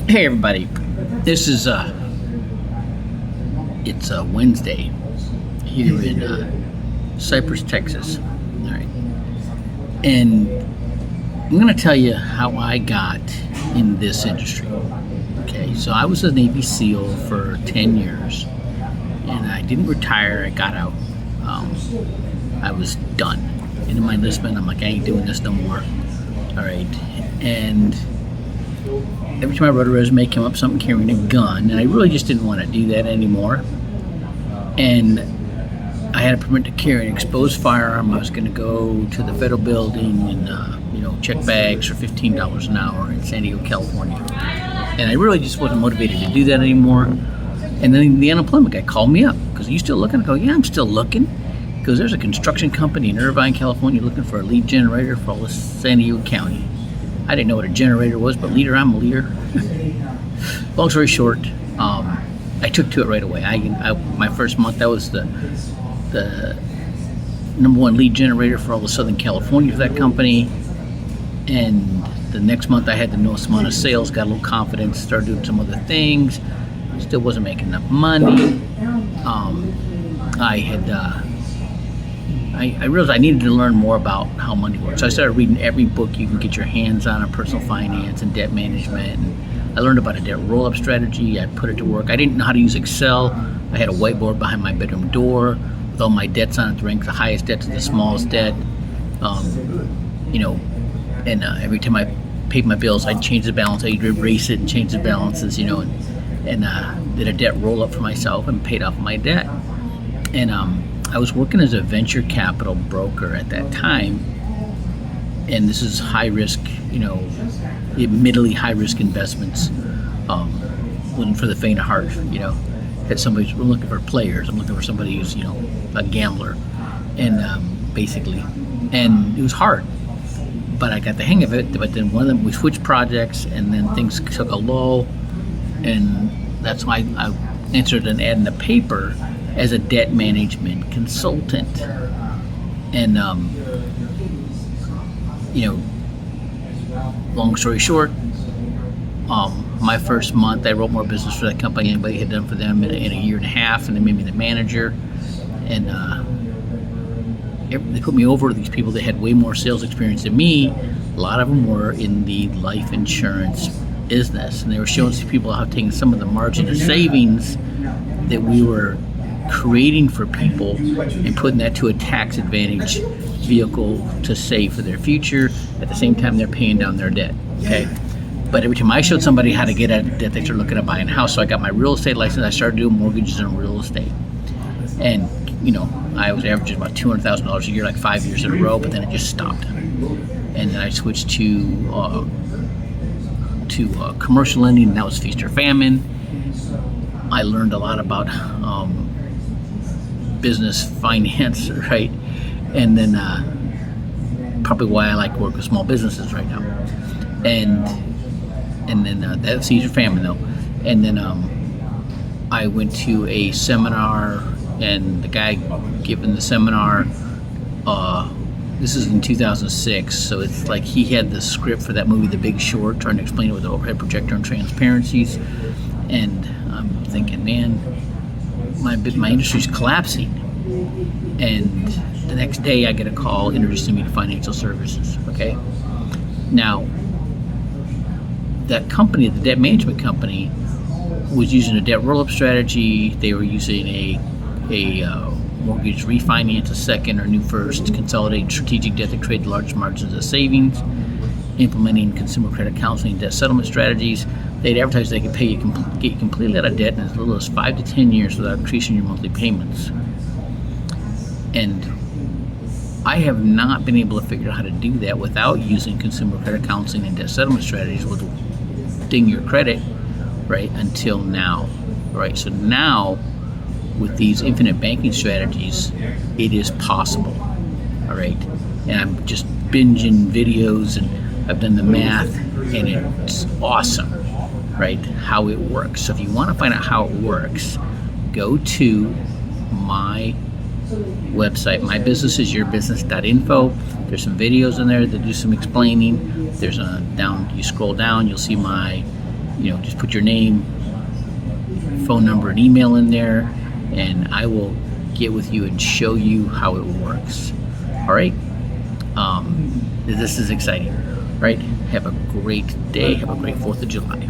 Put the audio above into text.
Hey everybody, this is it's Wednesday here in Cypress, Texas. All right, and I'm gonna tell you how I got in this industry. Okay, so I was a Navy SEAL for 10 years, and I didn't retire. I got out. I was done. Into my enlistment, I'm like, I ain't doing this no more. All right, and every time I wrote a resume, came up something carrying a gun, and I really just didn't want to do that anymore. And I had a permit to carry an exposed firearm. I was going to go to the federal building and check bags for $15 an hour in San Diego, California. And I really just wasn't motivated to do that anymore. And then the unemployment guy called me up because, "Are you still looking?" I go, "Yeah, I'm still looking." Because there's a construction company in Irvine, California, looking for a lead generator for all of San Diego County. I didn't know what a generator was, but I'm a leader. Long story short, I took to it right away. My first month, I was the number one lead generator for all of Southern California for that company. And the next month, I had the most amount of sales, got a little confidence, started doing some other things. Still wasn't making enough money. I realized I needed to learn more about how money works. So I started reading every book you can get your hands on personal finance and debt management. And I learned about a debt roll-up strategy. I put it to work. I didn't know how to use Excel. I had a whiteboard behind my bedroom door with all my debts on it to rank the highest debt to the smallest debt. Every time I paid my bills, I'd change the balance. I'd erase it and change the balances, and did a debt roll-up for myself and paid off my debt. And I was working as a venture capital broker at that time, and this is high risk, admittedly high risk investments. Wasn't for the faint of heart, That somebody's looking for players. I'm looking for somebody who's, a gambler, and and it was hard, but I got the hang of it. But then one of them, we switched projects, and then things took a lull, and that's why I answered an ad in the paper as a debt management consultant. And long story short, my first month I wrote more business for that company than anybody had done for them in a year and a half, and they made me the manager. And they put me over these people that had way more sales experience than me. A lot of them were in the life insurance business, and they were showing these people how taking some of the margin of savings that we were creating for people and putting that to a tax advantage vehicle to save for their future. At the same time, they're paying down their debt. Okay, but every time I showed somebody how to get out of debt, they started looking at buying a house. So I got my real estate license. I started doing mortgages and real estate, and I was averaging about $200,000 a year, like 5 years in a row. But then it just stopped, and then I switched to commercial lending, and that was feast or famine. I learned a lot about business finance, right? And then probably why I like to work with small businesses right now. And then that's feast or famine though. And then I went to a seminar, and the guy giving the seminar, this is in 2006, so it's like he had the script for that movie The Big Short, trying to explain it with the overhead projector and transparencies. And I'm thinking, man, my industry's collapsing. And the next day I get a call introducing me to financial services. Okay, now that company, the debt management company, was using a debt roll-up strategy. They were using a mortgage refinance, a second or new first, consolidating strategic debt to create the largest margins of savings, implementing consumer credit counseling, debt settlement strategies. They'd advertise they could get you completely out of debt in as little as 5 to 10 years without increasing your monthly payments. And I have not been able to figure out how to do that without using consumer credit counseling and debt settlement strategies with ding your credit, right, until now, right? So now, with these infinite banking strategies, it is possible, all right? And I'm just binging videos, and I've done the math, and it's awesome, right, how it works. So if you want to find out how it works, go to my website, mybusinessisyourbusiness.info. There's some videos in there that do some explaining. There's you scroll down, you'll see my just put your name, phone number, and email in there, and I will get with you and show you how it works. All right. This is exciting, right? Have a great day. Have a great 4th of July.